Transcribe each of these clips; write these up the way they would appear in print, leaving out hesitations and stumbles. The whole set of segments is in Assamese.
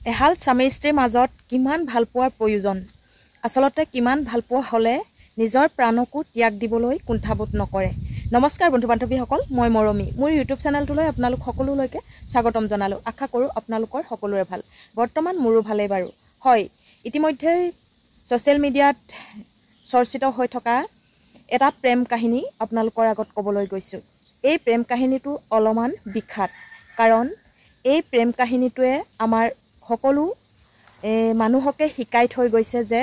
এহাল স্বামী স্ত্ৰীৰ মাজত কিমান ভালপোৱাৰ প্ৰয়োজন আচলতে কিমান ভালপোৱা হ'লে নিজৰ প্ৰাণকো ত্যাগ দিবলৈ কুণ্ঠাবোধ নকৰে। নমস্কাৰ বন্ধু বান্ধৱীসকল, মই মৰমী মোৰ ইউটিউব চেনেলটোলৈ আপোনালোক সকলোলৈকে স্বাগতম জনালোঁ। আশা কৰোঁ আপোনালোকৰ সকলোৰে ভাল। বৰ্তমান মোৰো ভালেই বাৰু। হয়, ইতিমধ্যে ছ'চিয়েল মিডিয়াত চৰ্চিত হৈ থকা এটা প্ৰেম কাহিনী আপোনালোকৰ আগত ক'বলৈ গৈছোঁ। এই প্ৰেম কাহিনীটো অলপমান বিখ্যাত, কাৰণ এই প্ৰেম কাহিনীটোৱে আমাৰ সকলো মানুহকে শিকাই থৈ গৈছে যে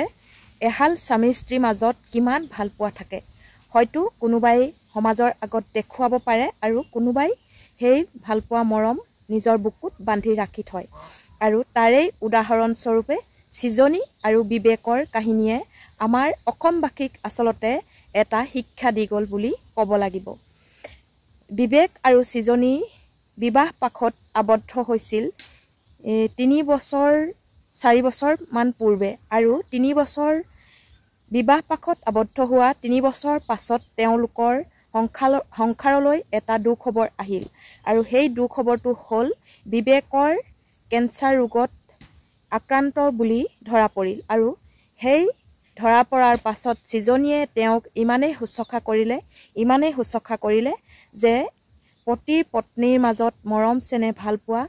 এহাল স্বামী স্ত্ৰীৰ মাজত কিমান ভালপোৱা থাকে। হয়তো কোনোবাই সমাজৰ আগত দেখুৱাব পাৰে আৰু কোনোবাই সেই ভালপোৱা মৰম নিজৰ বুকুত বান্ধি ৰাখি থয়। আৰু তাৰেই উদাহৰণস্বৰূপে সৃজনী আৰু বিবেকৰ কাহিনীয়ে আমাৰ অসমবাসীক আচলতে এটা শিক্ষা দি গ'ল বুলি ক'ব লাগিব। বিবেক আৰু সৃজনী বিবাহ পাশত আবদ্ধ হৈছিল 4 বছৰমান পূৰ্বে, আৰু 3 বছৰ বিবাহ পাশত আবদ্ধ হোৱা 3 বছৰ পাছত তেওঁলোকৰ সংসাৰলৈ এটা দুখবৰ আহিল। আৰু সেই দুখবৰটো হ'ল বিবেকৰ কেঞ্চাৰ ৰোগত আক্ৰান্ত বুলি ধৰা পৰিল। আৰু সেই ধৰা পৰাৰ পাছত সৃজনীয়ে তেওঁক ইমানেই শুশ্ৰূষা কৰিলে যে পতিৰ পত্নীৰ মাজত মৰম চেনেহ ভালপোৱা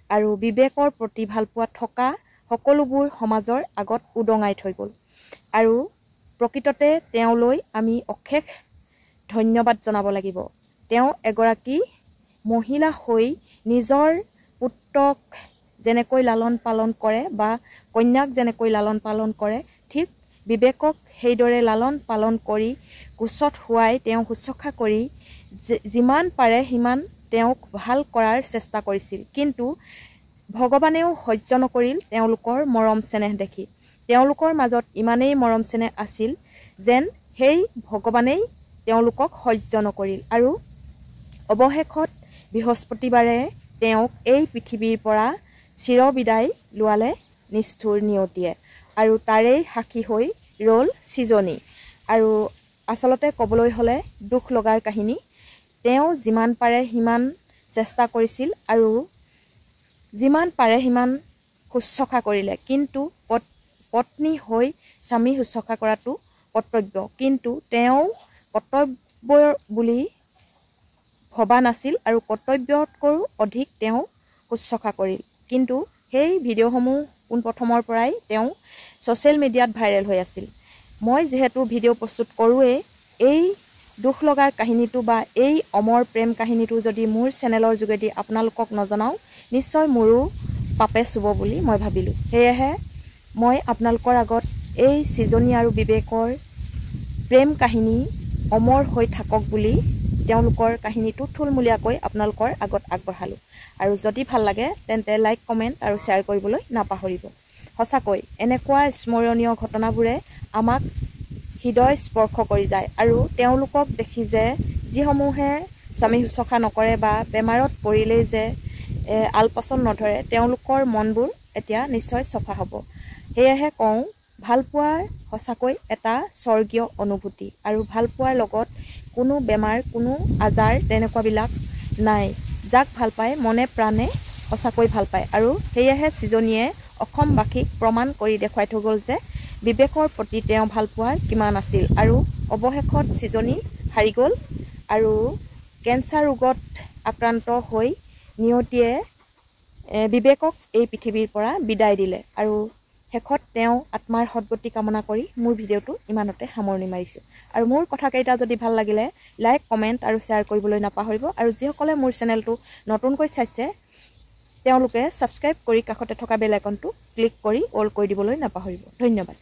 আৰু বিবেকৰ প্ৰতি ভালপোৱা থকা সকলোবোৰ সমাজৰ আগত উদঙাই থৈ গ'ল। আৰু প্ৰকৃততে তেওঁলৈ আমি অশেষ ধন্যবাদ জনাব লাগিব। তেওঁ এগৰাকী মহিলা হৈ নিজৰ পুত্ৰক যেনেকৈ লালন পালন কৰে বা কন্যাক যেনেকৈ লালন পালন কৰে, ঠিক বিবেকক সেইদৰে লালন পালন কৰি কোচত শুৱাই তেওঁ শুশ্ৰূষা কৰি যিমান পাৰে সিমান তেওঁক ভাল কৰাৰ চেষ্টা কৰিছিল। কিন্তু ভগৱানেও সহ্য নকৰিল তেওঁলোকৰ মৰম চেনেহ দেখি। তেওঁলোকৰ মাজত ইমানেই মৰম চেনেহ আছিল যেন সেই ভগৱানেই তেওঁলোকক সহ্য নকৰিল। আৰু অৱশেষত বৃহস্পতিবাৰে তেওঁক এই পৃথিৱীৰ পৰা চিৰবিদায় লোৱালে নিষ্ঠুৰ নিয়তিয়ে। আৰু তাৰেই সাক্ষী হৈ ৰ'ল সৃজনী। আৰু আচলতে ক'বলৈ হ'লে দুখ লগাৰ কাহিনী। তেওঁ যিমান পাৰে সিমান চেষ্টা কৰিছিল আৰু যিমান পাৰে সিমান শুশ্ৰূষা কৰিলে, কিন্তু পত্নী হৈ স্বামী শুশ্ৰূষা কৰাটো কৰ্তব্য, কিন্তু তেওঁ কৰ্তব্য বুলি ভবা নাছিল আৰু কৰ্তব্যতকৈও অধিক তেওঁ শুশ্ৰূষা কৰিল। কিন্তু সেই ভিডিঅ'সমূহ পোনপ্ৰথমৰ পৰাই তেওঁ ছ'চিয়েল মিডিয়াত ভাইৰেল হৈ আছিল। মই যিহেতু ভিডিঅ' প্ৰস্তুত কৰোঁৱেই, এই দুখ লগাৰ কাহিনীটো বা এই অমৰ প্ৰেম কাহিনীটো যদি মোৰ চেনেলৰ যোগেদি আপোনালোকক নজনাওঁ, নিশ্চয় মোৰো পাপে চুব বুলি মই ভাবিলোঁ। সেয়েহে মই আপোনালোকৰ আগত এই সৃজনী আৰু বিবেকৰ প্ৰেম কাহিনী অমৰ হৈ থাকক বুলি তেওঁলোকৰ কাহিনীটো থুলমূলীয়াকৈ আপোনালোকৰ আগত আগবঢ়ালোঁ। আৰু যদি ভাল লাগে তেন্তে লাইক, কমেণ্ট আৰু শ্বেয়াৰ কৰিবলৈ নাপাহৰিব। সঁচাকৈ এনেকুৱা স্মৰণীয় ঘটনাবোৰে আমাক হৃদয় স্পৰ্শ কৰি যায়। আৰু তেওঁলোকক দেখি যে যিসমূহে স্বামী শুশ্ৰূষা নকৰে বা বেমাৰত পৰিলেই যে আলপৈচান নধৰে, তেওঁলোকৰ মনবোৰ এতিয়া নিশ্চয় চফা হ'ব। সেয়েহে কওঁ, ভালপোৱাৰ সঁচাকৈ এটা স্বৰ্গীয় অনুভূতি। আৰু ভালপোৱাৰ লগত কোনো বেমাৰ, কোনো আজাৰ তেনেকুৱাবিলাক নাই। যাক ভাল পায় মনে প্ৰাণে সঁচাকৈ ভাল পায়। আৰু সেয়েহে সৃজনীয়ে অসমবাসীক প্ৰমাণ কৰি দেখুৱাই থৈ গ'ল যে বিবেকৰ প্ৰতি তেওঁ ভালপোৱাৰ কিমান আছিল। আৰু অৱশেষত সৃজনী হাৰি গ'ল আৰু কেঞ্চাৰ ৰোগত আক্ৰান্ত হৈ নিয়তিয়ে বিবেকক এই পৃথিৱীৰ পৰা বিদায় দিলে। আৰু শেষত তেওঁ আত্মাৰ সদ্গতি কামনা কৰি মোৰ ভিডিঅ'টো ইমানতে সামৰণি মাৰিছোঁ। আৰু মোৰ কথাকেইটা যদি ভাল লাগিলে লাইক, কমেণ্ট আৰু শ্বেয়াৰ কৰিবলৈ নাপাহৰিব। আৰু যিসকলে মোৰ চেনেলটো নতুনকৈ চাইছে তেওঁলোকে ছাবস্ক্ৰাইব কৰি কাষতে থকা বেল আইকনটো ক্লিক কৰি অল কৰি দিবলৈ নাপাহৰিব। ধন্যবাদ।